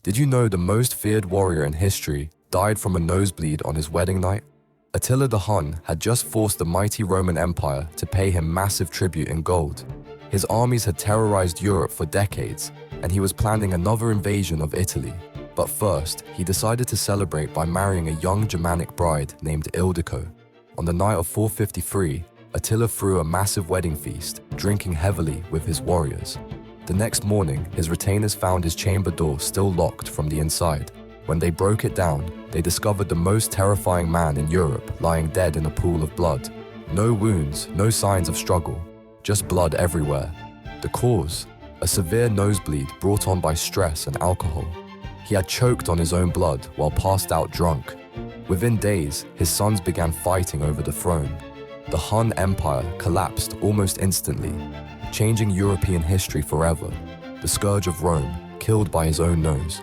Did you know the most feared warrior in history died from a nosebleed on his wedding night? Attila the Hun had just forced the mighty Roman Empire to pay him massive tribute in gold. His armies had terrorized Europe for decades, and he was planning another invasion of Italy. But first, he decided to celebrate by marrying a young Germanic bride named Ildiko. On the night of 453, Attila threw a massive wedding feast, drinking heavily with his warriors. The next morning, his retainers found his chamber door still locked from the inside. When they broke it down, they discovered the most terrifying man in Europe lying dead in a pool of blood. No wounds, no signs of struggle, just blood everywhere. The cause? A severe nosebleed brought on by stress and alcohol. He had choked on his own blood while passed out drunk. Within days, his sons began fighting over the throne. The Hun Empire collapsed almost instantly, changing European history forever. The scourge of Rome, killed by his own nose.